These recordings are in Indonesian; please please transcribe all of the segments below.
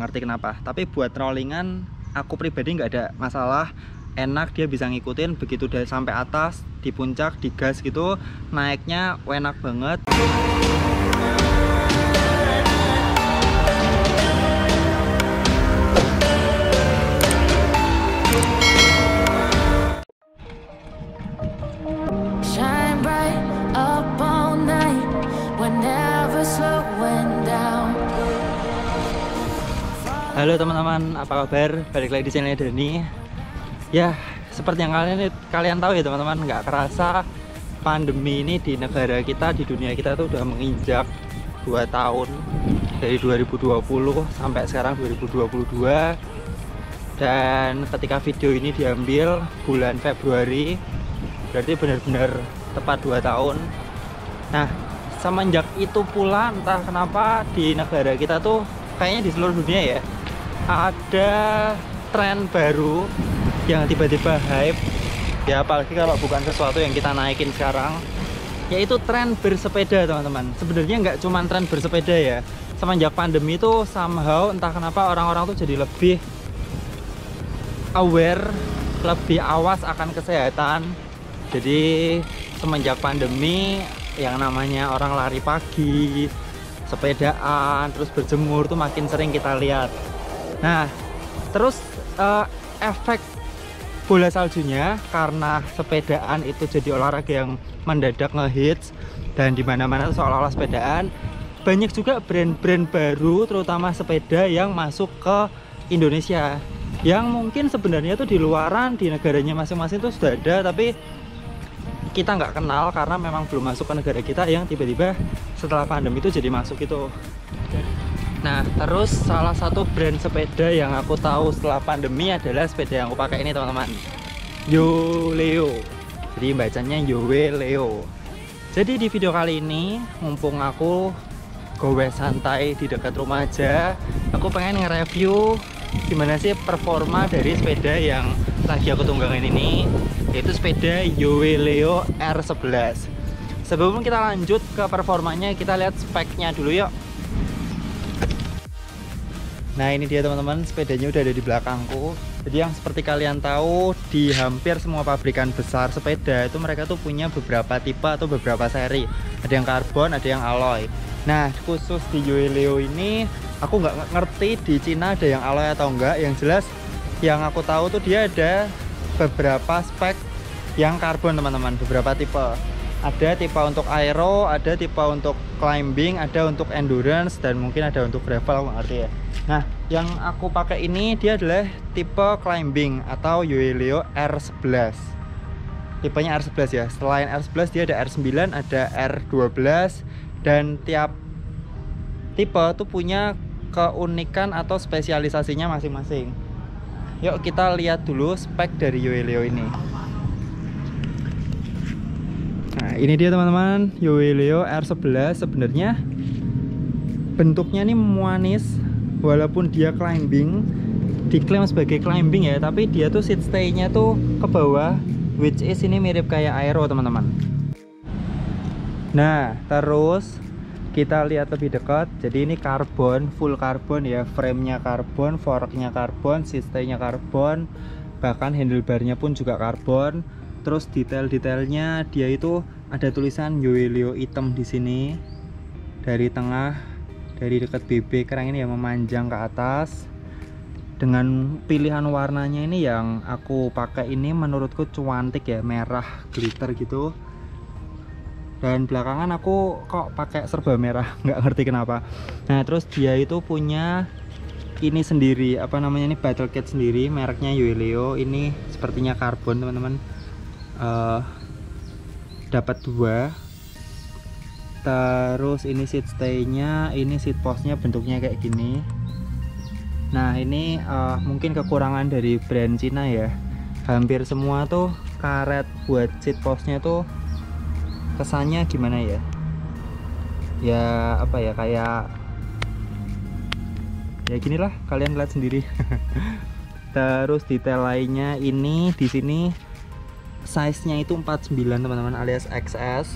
ngerti kenapa. Tapi buat rollingan aku pribadi nggak ada masalah, enak, dia bisa ngikutin. Begitu udah sampai atas di puncak digas gitu, naiknya enak banget. Halo teman-teman, apa kabar? Balik lagi di channel Dani. Ya, seperti yang kalian tahu ya teman-teman, nggak kerasa pandemi ini di negara kita, di dunia kita tuh udah menginjak 2 tahun. Dari 2020 sampai sekarang 2022. Dan ketika video ini diambil bulan Februari, berarti benar-benar tepat 2 tahun. Nah, semenjak itu pula entah kenapa di negara kita tuh, kayaknya di seluruh dunia ya, ada tren baru yang tiba-tiba hype ya, apalagi kalau bukan sesuatu yang kita naikin sekarang, yaitu tren bersepeda teman-teman. Sebenarnya nggak cuma tren bersepeda ya, semenjak pandemi itu somehow entah kenapa orang-orang tuh jadi lebih aware, lebih awas akan kesehatan. Jadi semenjak pandemi yang namanya orang lari pagi, sepedaan, terus berjemur tuh makin sering kita lihat. Nah, terus efek bola saljunya karena sepedaan itu jadi olahraga yang mendadak ngehits, dan dimana-mana seolah-olah sepedaan. Banyak juga brand-brand baru terutama sepeda yang masuk ke Indonesia, yang mungkin sebenarnya tuh di luaran, di negaranya masing-masing tuh sudah ada, tapi kita nggak kenal karena memang belum masuk ke negara kita, yang tiba-tiba setelah pandemi itu jadi masuk itu. Nah, terus salah satu brand sepeda yang aku tahu setelah pandemi adalah sepeda yang aku pakai ini teman-teman, Yoleo. Jadi bacanya Yoleo. Jadi di video kali ini, mumpung aku gowe santai di dekat rumah aja, aku pengen nge-review gimana sih performa dari sepeda yang lagi aku tunggangin ini, yaitu sepeda Yoleo R11. Sebelum kita lanjut ke performanya, kita lihat speknya dulu yuk. Nah, ini dia teman-teman, sepedanya udah ada di belakangku. Jadi yang seperti kalian tahu, di hampir semua pabrikan besar sepeda itu mereka tuh punya beberapa tipe atau beberapa seri. Ada yang karbon, ada yang alloy. Nah, khusus di Yoleo ini aku nggak ngerti di Cina ada yang alloy atau enggak. Yang jelas yang aku tahu tuh dia ada beberapa spek yang karbon teman-teman, beberapa tipe. Ada tipe untuk aero, ada tipe untuk climbing, ada untuk endurance, dan mungkin ada untuk gravel, aku ngerti ya. Nah, yang aku pakai ini dia adalah tipe climbing atau Yoleo R11. Tipenya R11 ya. Selain R11 dia ada R9, ada R12, dan tiap tipe tuh punya keunikan atau spesialisasinya masing-masing. Yuk kita lihat dulu spek dari Yoleo ini. Nah, ini dia teman-teman, Yoleo R11. Sebenarnya bentuknya ini manis, walaupun dia climbing, diklaim sebagai climbing ya, tapi dia tuh seat stay-nya tuh ke bawah, which is ini mirip kayak aero teman-teman. Nah, terus kita lihat lebih dekat. Jadi ini karbon, full karbon ya, frame-nya karbon, forknya karbon, seat stay-nya karbon, bahkan handlebarnya pun juga karbon. Terus detail-detailnya dia itu ada tulisan Yoleo hitam di sini, dari tengah, dari dekat BB kerang ini yang memanjang ke atas. Dengan pilihan warnanya ini yang aku pakai ini menurutku cuantik ya, merah glitter gitu. Dan belakangan aku kok pakai serba merah, nggak ngerti kenapa. Nah, terus dia itu punya ini sendiri, apa namanya, ini battle kit sendiri, mereknya Yoleo. Ini sepertinya karbon teman-teman. Dapat 2. Terus ini seat stay-nya, ini seat post-nya bentuknya kayak gini. Nah, ini mungkin kekurangan dari brand Cina ya. Hampir semua tuh karet buat seat post-nya tuh kesannya gimana ya? Ya apa ya, kayak ya ginilah, kalian lihat sendiri. Terus detail lainnya ini di sini size-nya itu 49 teman-teman, alias XS.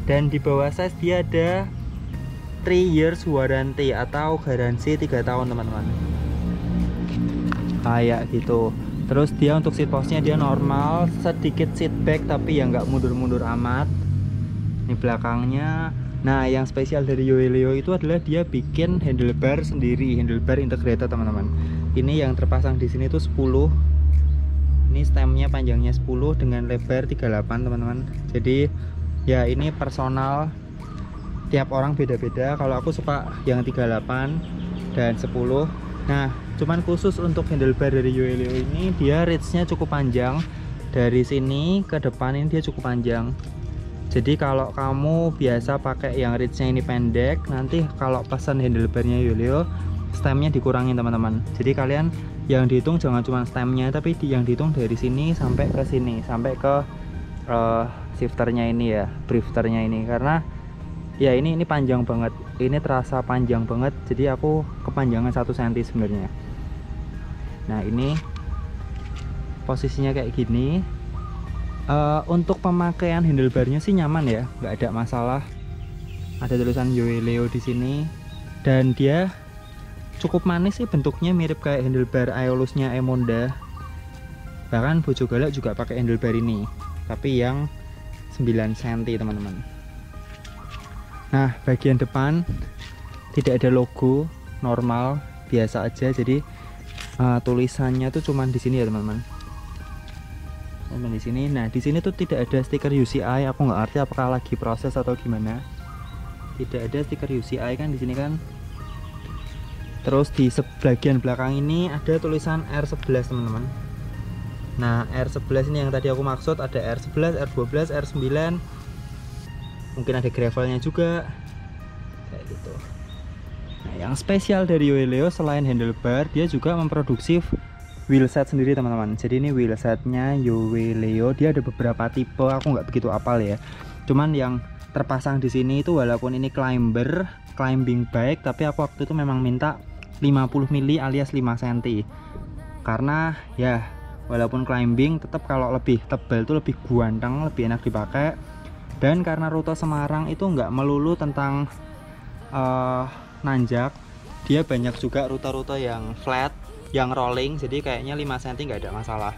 Dan di bawah size dia ada 3 years warranty atau garansi 3 tahun teman-teman. kayak gitu. Terus dia untuk seat postnya dia normal, sedikit seat back tapi ya nggak mundur-mundur amat. Ini belakangnya. Nah, yang spesial dari Yoeleo itu adalah dia bikin handlebar sendiri, handlebar integrated teman-teman. Ini yang terpasang di sini tuh 10. Ini stemnya panjangnya 10 dengan lebar 38 teman-teman. Jadi ya ini personal, tiap orang beda-beda. Kalau aku suka yang 38 dan 10. Nah, cuman khusus untuk handlebar dari Yoeleo ini dia reach-nya cukup panjang. Dari sini ke depan ini dia cukup panjang. Jadi kalau kamu biasa pakai yang reach-nya ini pendek, nanti kalau pesan handlebarnya Yoeleo, stemnya dikurangin teman-teman. Jadi kalian yang dihitung jangan cuma stemnya, tapi yang dihitung dari sini sampai ke sini, sampai ke shifternya ini ya, drifternya ini. Karena ya ini panjang banget, ini terasa panjang banget. Jadi aku kepanjangan 1 cm sebenarnya. Nah, ini posisinya kayak gini. Untuk pemakaian handlebarnya sih nyaman ya, nggak ada masalah. Ada tulisan Yoeleo di sini dan dia cukup manis sih bentuknya, mirip kayak handlebar Aeolusnya Emonda. Bahkan Bojogala juga pakai handlebar ini, tapi yang 9 cm teman-teman. Nah, bagian depan tidak ada logo, normal biasa aja. Jadi tulisannya tuh cuman di sini ya teman-teman. Di sini. Nah, di sini tuh tidak ada stiker UCI. Aku nggak ngerti apakah lagi proses atau gimana. Tidak ada stiker UCI kan di sini kan. Terus di bagian belakang ini ada tulisan R11 teman-teman. Nah, R11 ini yang tadi aku maksud, ada R11, R12, R9. Mungkin ada gravelnya juga. Kayak gitu. Nah, yang spesial dari Yoeleo selain handlebar, dia juga memproduksi wheelset sendiri teman-teman. Jadi ini wheelsetnya Yoeleo, dia ada beberapa tipe, aku nggak begitu apal ya. Cuman yang terpasang di sini itu walaupun ini climbing bike, tapi aku waktu itu memang minta 50 mili alias 5 cm. Karena ya walaupun climbing, tetap kalau lebih tebal itu lebih guanteng, lebih enak dipakai. Dan karena rute Semarang itu nggak melulu tentang nanjak, dia banyak juga rute-rute yang flat, yang rolling, jadi kayaknya 5 cm nggak ada masalah.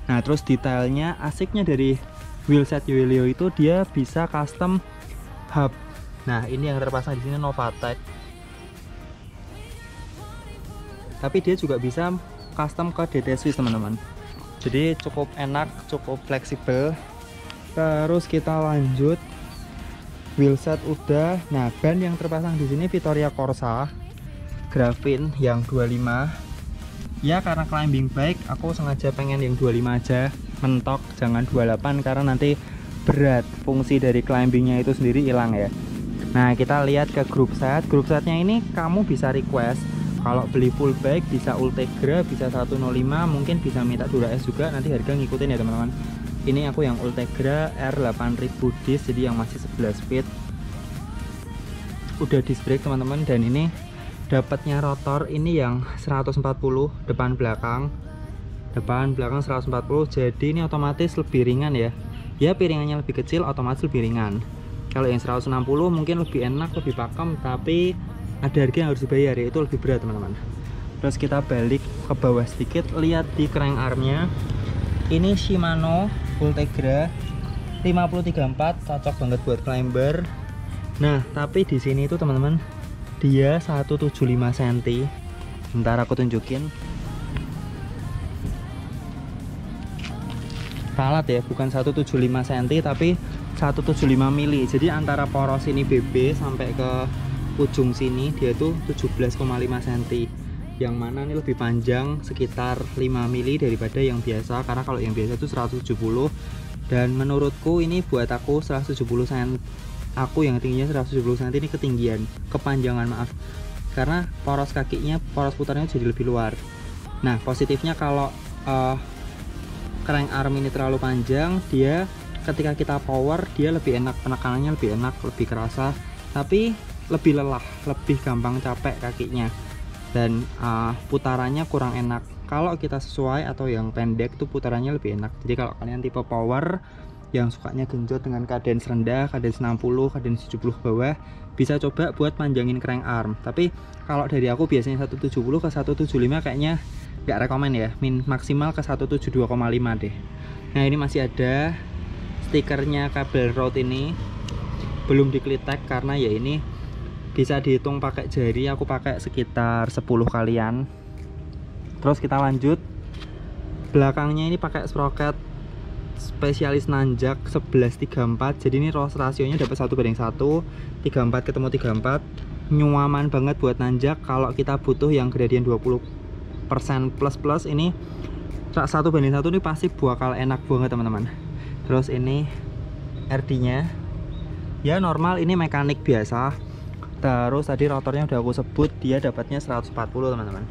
Nah, terus detailnya asiknya dari wheelset Yoeleo itu dia bisa custom hub. Nah, ini yang terpasang di sini Novatec. Tapi dia juga bisa custom ke DT Swiss teman-teman. Jadi cukup enak, cukup fleksibel. Terus kita lanjut, wheelset udah. Nah, ban yang terpasang di sini Vittoria Corsa Graphene yang 25. Ya, karena climbing bike aku sengaja pengen yang 25 aja, mentok, jangan 28 karena nanti berat, fungsi dari climbingnya itu sendiri hilang ya. Nah, kita lihat ke group set. Group setnya ini kamu bisa request, kalau beli full bike bisa Ultegra, bisa 105, mungkin bisa minta Dura S juga, nanti harga ngikutin ya teman-teman. Ini aku yang Ultegra R8000 disc, jadi yang masih 11 speed. Udah disc brake teman-teman, dan ini dapatnya rotor ini yang 140 depan belakang 140, jadi ini otomatis lebih ringan ya. Ya, piringannya lebih kecil, otomatis lebih ringan. Kalau yang 160 mungkin lebih enak, lebih pakem, tapi ada harga yang harus dibayar, yaitu lebih berat teman-teman. Terus kita balik ke bawah sedikit, lihat di crank armnya. Ini Shimano Ultegra 5034, cocok banget buat climber. Nah, tapi di sini itu teman-teman, dia 175 cm. Bentar aku tunjukin. Salah ya, bukan 175 cm tapi 175 mili. Jadi antara poros ini BB sampai ke ujung sini dia tuh 17,5 cm. Yang mana ini lebih panjang sekitar 5 mili daripada yang biasa, karena kalau yang biasa itu 170. Dan menurutku ini buat aku 170 cm, aku yang tingginya 170 cm ini ketinggian, kepanjangan maaf, karena poros kakinya, poros putarnya jadi lebih luar. Nah, positifnya kalau crank arm ini terlalu panjang, dia ketika kita power dia lebih enak, penekanannya lebih enak, lebih kerasa, tapi lebih lelah, lebih gampang capek kakinya, dan putarannya kurang enak. Kalau kita sesuai atau yang pendek tuh putarannya lebih enak. Jadi kalau kalian tipe power yang sukanya genjot dengan kadens rendah, kadens 60, kadens 70 bawah, bisa coba buat panjangin crank arm. Tapi kalau dari aku biasanya 170 ke 175 kayaknya nggak rekomen ya, maksimal ke 172,5 deh. Nah ini masih ada stikernya kabel road, ini belum diklitek karena ya ini bisa dihitung pakai jari, aku pakai sekitar 10 kalian. Terus kita lanjut, belakangnya ini pakai sprocket spesialis nanjak 1134, jadi ini rasionya dapat 1:1, 34 ketemu 34, nyaman banget buat nanjak. Kalau kita butuh yang gradient 20% plus ini 1:1 ini pasti bakal enak banget teman-teman. Terus ini RD nya ya normal, ini mekanik biasa. Terus tadi rotornya udah aku sebut, dia dapatnya 140 teman-teman.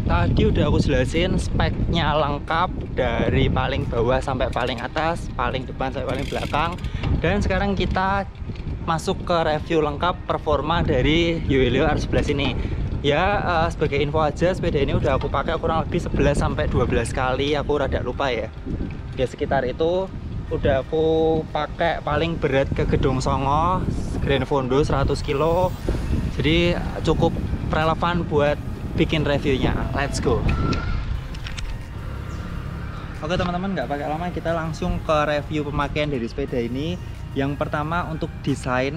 Tadi udah aku jelasin speknya lengkap dari paling bawah sampai paling atas, paling depan sampai paling belakang. Dan sekarang kita masuk ke review lengkap performa dari Yuelio R11 ini. Ya sebagai info aja, sepeda ini udah aku pakai kurang lebih 11 sampai 12 kali, aku rada lupa ya. Ya sekitar itu. Udah aku pakai paling berat ke Gedong Songo, Grand Fondo 100 kilo. Jadi cukup relevan buat bikin reviewnya. Let's go. Oke teman-teman, nggak pakai lama, kita langsung ke review pemakaian dari sepeda ini. Yang pertama untuk desain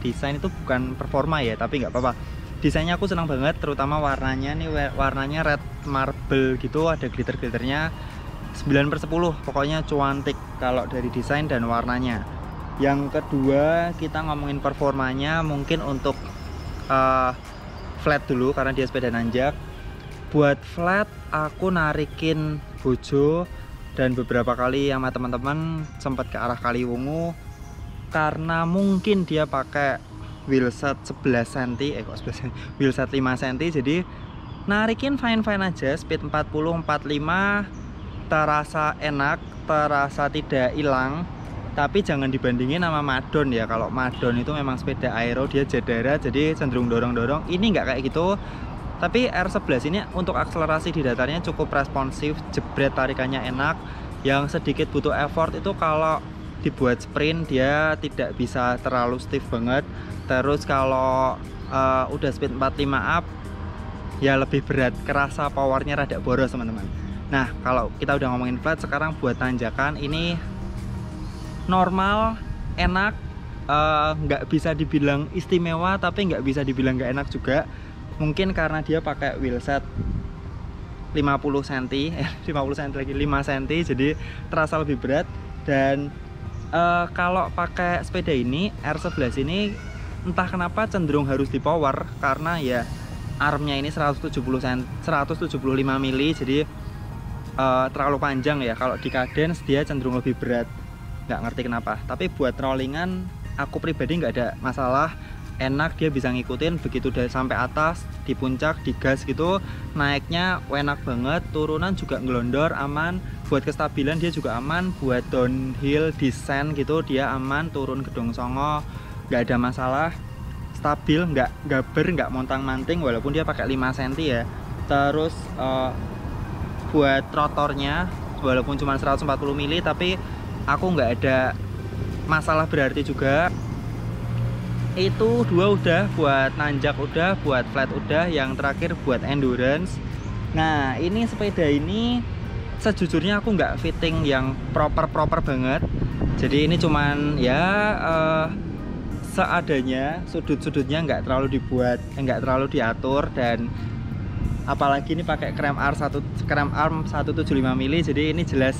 itu bukan performa ya, tapi nggak apa-apa. Desainnya aku senang banget, terutama warnanya nih, warnanya red marble gitu, ada glitter-glitternya. 9/10 pokoknya cuantik kalau dari desain dan warnanya. Yang kedua kita ngomongin performanya, mungkin untuk flat dulu karena dia sepeda nanjak. Buat flat aku narikin Bojo dan beberapa kali sama teman-teman sempat ke arah Kaliwungu karena mungkin dia pakai wheelset 11 cm, wheelset 5 cm, jadi narikin fine-fine aja, speed 40-45 terasa enak, terasa tidak hilang. Tapi jangan dibandingin sama Madon ya. Kalau Madon itu memang sepeda aero, dia jadara, jadi cenderung dorong-dorong. Ini nggak kayak gitu. Tapi R11 ini untuk akselerasi di datarnya cukup responsif, jebret tarikannya enak. Yang sedikit butuh effort itu kalau dibuat sprint dia tidak bisa terlalu stiff banget. Terus kalau udah speed 45 up ya lebih berat, kerasa powernya rada boros teman-teman. Nah kalau kita udah ngomongin flat, sekarang buat tanjakan ini normal, enak, nggak bisa dibilang istimewa tapi nggak bisa dibilang nggak enak juga. Mungkin karena dia pakai wheelset 50 cm, 50 cm lagi 5 cm, jadi terasa lebih berat. Dan kalau pakai sepeda ini R11 ini entah kenapa cenderung harus di power karena ya armnya ini 175 mili, jadi terlalu panjang ya. Kalau di cadence dia cenderung lebih berat, nggak ngerti kenapa. Tapi buat rollingan aku pribadi nggak ada masalah, enak, dia bisa ngikutin. Begitu udah sampai atas di puncak digas gitu, naiknya enak banget, turunan juga ngelondor aman, buat kestabilan dia juga aman, buat downhill descent gitu dia aman, turun Gedong Songo nggak ada masalah, stabil, nggak gaber, nggak montang-manting walaupun dia pakai 5 cm ya. Terus buat rotornya walaupun cuma 140 mili tapi aku nggak ada masalah berarti juga. Itu dua udah, buat nanjak udah, buat flat udah, yang terakhir buat endurance. Nah ini sepeda ini sejujurnya aku nggak fitting yang proper banget, jadi ini cuman ya seadanya, sudut-sudutnya nggak terlalu dibuat, nggak terlalu diatur. Dan apalagi ini pakai cram arm 175 mili, jadi ini jelas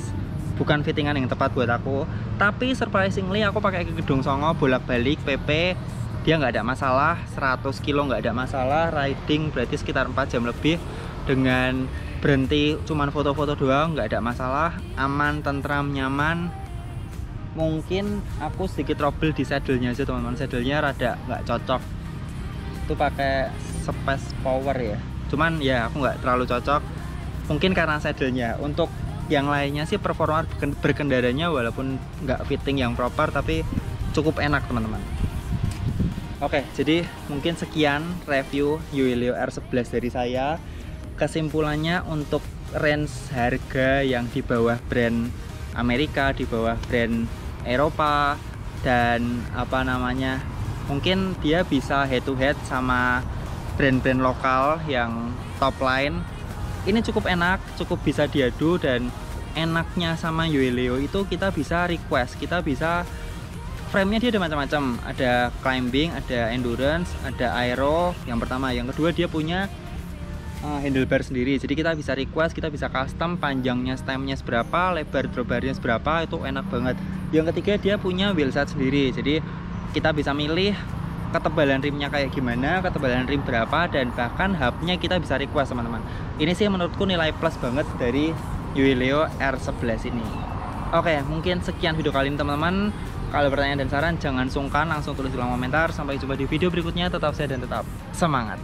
bukan fittingan yang tepat buat aku. Tapi surprisingly aku pakai ke Gedong Songo bolak-balik PP, dia nggak ada masalah, 100 kilo nggak ada masalah. Riding berarti sekitar 4 jam lebih, dengan berhenti cuman foto-foto doang nggak ada masalah, aman, tentram, nyaman. Mungkin aku sedikit trouble di saddle-nya aja teman-teman, saddle-nya rada nggak cocok, itu pakai Space Power ya, cuman ya aku nggak terlalu cocok mungkin karena saddle-nya. Untuk yang lainnya sih performa berkendaranya walaupun nggak fitting yang proper tapi cukup enak teman-teman. Oke, jadi mungkin sekian review Yuelio R11 dari saya. Kesimpulannya, untuk range harga yang di bawah brand Amerika, di bawah brand Eropa, dan mungkin dia bisa head to head sama brand-brand lokal yang top line. Ini cukup enak, cukup bisa diadu, dan enaknya sama Yueleo itu kita bisa request, kita bisa frame-nya dia ada macam-macam, ada climbing, ada endurance, ada aero yang pertama. Yang kedua dia punya handlebar sendiri, jadi kita bisa request, kita bisa custom panjangnya stemnya seberapa, lebar drawbarnya seberapa, itu enak banget. Yang ketiga dia punya wheelset sendiri, jadi kita bisa milih ketebalan rimnya kayak gimana, ketebalan rim berapa, dan bahkan hubnya kita bisa request teman-teman. Ini sih menurutku nilai plus banget dari Yueleo R11 ini. Oke, mungkin sekian video kali ini teman-teman. Kalau bertanya dan saran jangan sungkan langsung tulis di kolom komentar. Sampai jumpa di video berikutnya, tetap sehat dan tetap semangat.